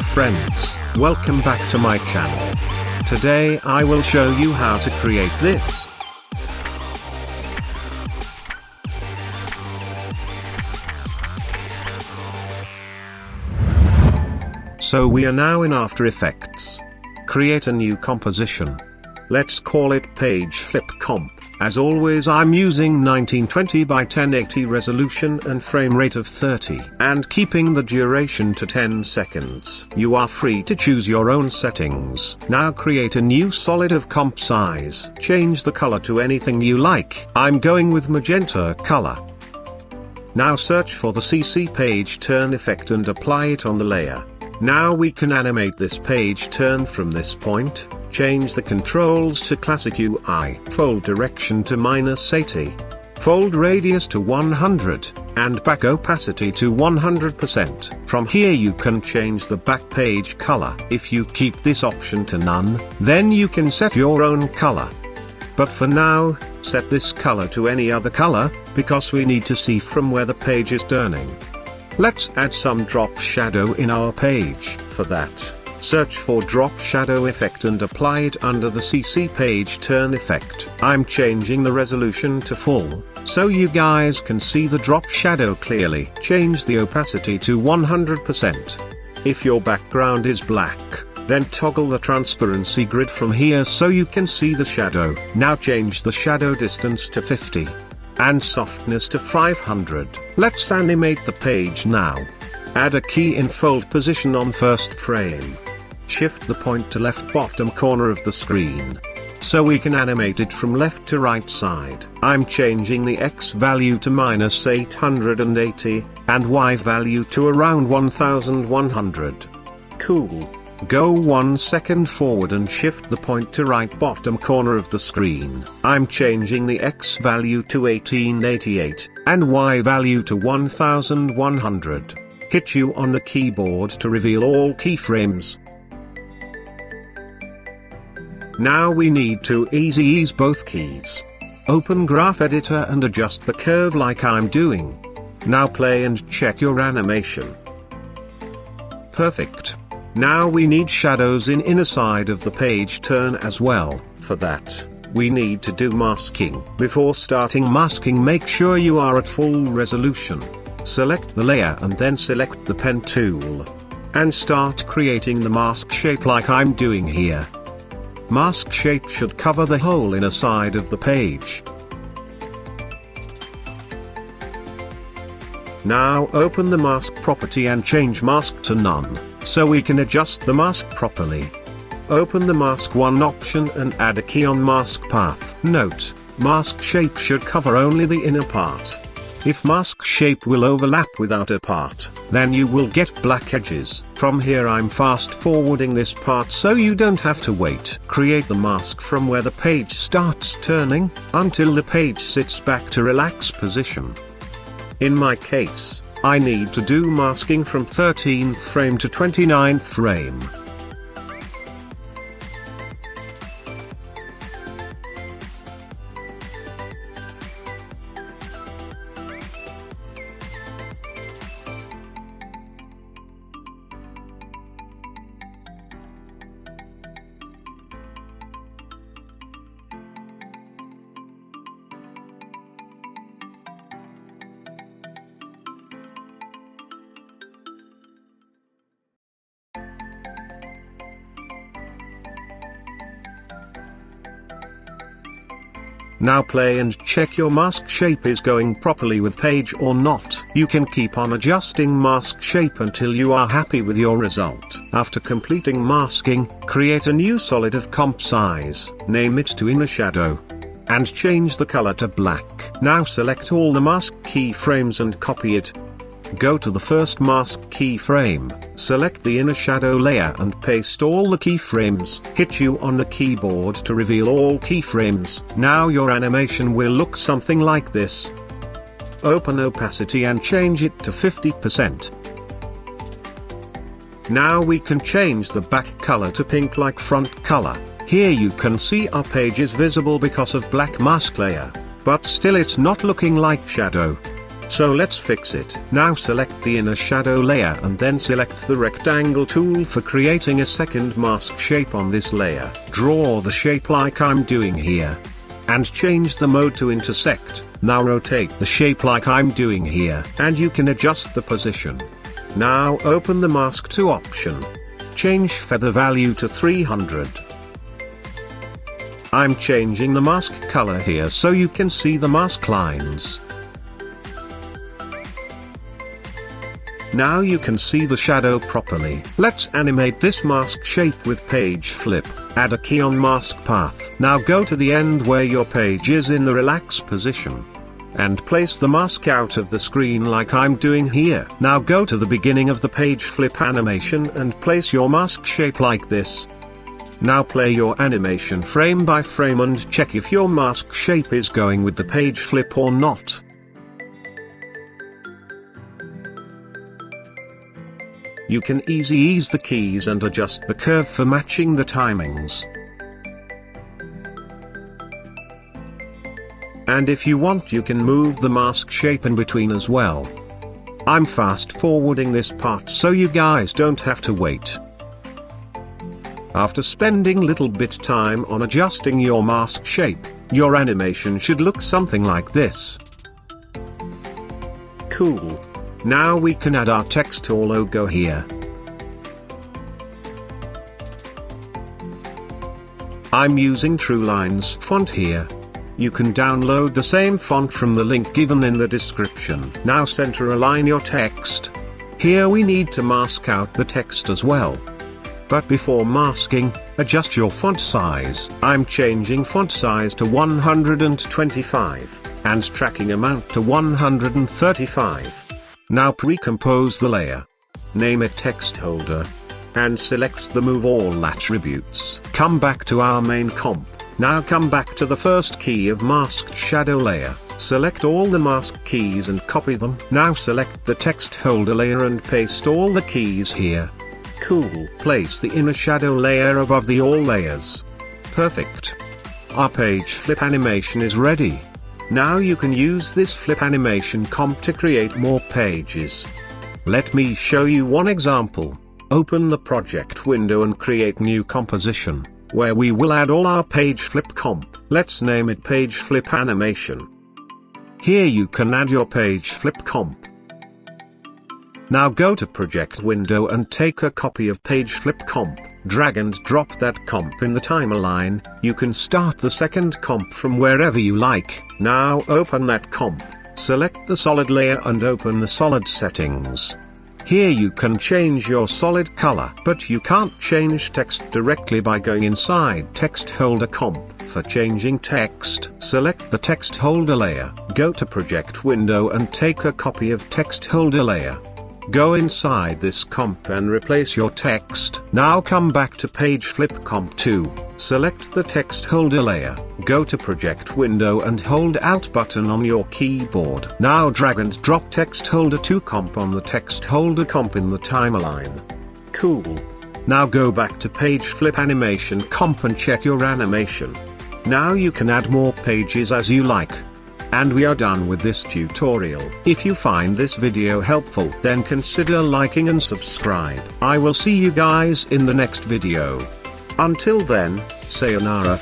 friends, welcome back to my channel. Today I will show you how to create this. So we are now in After Effects. Create a new composition. Let's call it Page Flip Comp. As always, I'm using 1920 by 1080 resolution and frame rate of 30 and keeping the duration to 10 seconds. You are free to choose your own settings. Now create a new solid of comp size. Change the color to anything you like. I'm going with magenta color. Now search for the CC page turn effect and apply it on the layer. Now we can animate this page turn from this point. Change the controls to classic UI. Fold direction to -80. Fold radius to 100, and back opacity to 100%. From here you can change the back page color. If you keep this option to none, then you can set your own color. But for now, set this color to any other color, because we need to see from where the page is turning. Let's add some drop shadow in our page. For that, search for drop shadow effect and apply it under the CC page turn effect. I'm changing the resolution to full, so you guys can see the drop shadow clearly. Change the opacity to 100%. If your background is black, then toggle the transparency grid from here so you can see the shadow. Now change the shadow distance to 50. And softness to 500. Let's animate the page now. Add a key in fold position on first frame. Shift the point to left bottom corner of the screen, so we can animate it from left to right side. I'm changing the X value to -880, and Y value to around 1100. Cool. Go 1 second forward and shift the point to right bottom corner of the screen. I'm changing the X value to 1888, and Y value to 1100. Hit U on the keyboard to reveal all keyframes. Now we need to ease both keys. Open Graph Editor and adjust the curve like I'm doing. Now play and check your animation. Perfect. Now we need shadows in inner side of the page turn as well. For that, we need to do masking. Before starting masking, make sure you are at full resolution. Select the layer and then select the pen tool. And start creating the mask shape like I'm doing here. Mask shape should cover the whole inner side of the page. Now open the mask property and change mask to none, so we can adjust the mask properly. Open the mask 1 option and add a key on mask path. Note, mask shape should cover only the inner part. If mask shape will overlap with outer part, then you will get black edges. From here I'm fast forwarding this part so you don't have to wait. Create the mask from where the page starts turning, until the page sits back to relax position. In my case, I need to do masking from 13th frame to 29th frame. Now play and check your mask shape is going properly with page or not. You can keep on adjusting mask shape until you are happy with your result. After completing masking, create a new solid of comp size, name it to inner shadow, and change the color to black. Now select all the mask keyframes and copy it. Go to the first mask keyframe, select the inner shadow layer and paste all the keyframes. Hit U on the keyboard to reveal all keyframes. Now your animation will look something like this. Open opacity and change it to 50%. Now we can change the back color to pink like front color. Here you can see our page is visible because of black mask layer, but still it's not looking like shadow. So let's fix it. Now select the inner shadow layer and then select the rectangle tool for creating a second mask shape on this layer. Draw the shape like I'm doing here. And change the mode to intersect. Now rotate the shape like I'm doing here. And you can adjust the position. Now open the mask 2 option. Change feather value to 300. I'm changing the mask color here so you can see the mask lines. Now you can see the shadow properly. Let's animate this mask shape with page flip. Add a key on mask path. Now go to the end where your page is in the relax position. And place the mask out of the screen like I'm doing here. Now go to the beginning of the page flip animation and place your mask shape like this. Now play your animation frame by frame and check if your mask shape is going with the page flip or not. You can ease the keys and adjust the curve for matching the timings. And if you want, you can move the mask shape in between as well. I'm fast forwarding this part so you guys don't have to wait. After spending little bit time on adjusting your mask shape, your animation should look something like this. Cool. Now we can add our text or logo here. I'm using TrueLines font here. You can download the same font from the link given in the description. Now center align your text. Here we need to mask out the text as well. But before masking, adjust your font size. I'm changing font size to 125, and tracking amount to 135. Now pre-compose the layer. Name it text holder. And select the move all attributes. Come back to our main comp. Now come back to the first key of masked shadow layer. Select all the mask keys and copy them. Now select the text holder layer and paste all the keys here. Cool. Place the inner shadow layer above the all layers. Perfect. Our page flip animation is ready. Now you can use this flip animation comp to create more pages. Let me show you one example. Open the project window and create new composition, where we will add all our page flip comp. Let's name it page flip animation. Here you can add your page flip comp. Now go to project window and take a copy of page flip comp. Drag and drop that comp in the timeline. You can start the second comp from wherever you like. Now open that comp, select the solid layer and open the solid settings. Here you can change your solid color, but you can't change text directly by going inside text holder comp. For changing text, select the text holder layer. Go to project window and take a copy of text holder layer. Go inside this comp and replace your text. Now come back to page flip comp 2, select the text holder layer, go to project window and hold Alt button on your keyboard. Now drag and drop text holder 2 comp on the text holder comp in the timeline. Cool. Now go back to page flip animation comp and check your animation. Now you can add more pages as you like. And we are done with this tutorial. If you find this video helpful, then consider liking and subscribe. I will see you guys in the next video. Until then, sayonara.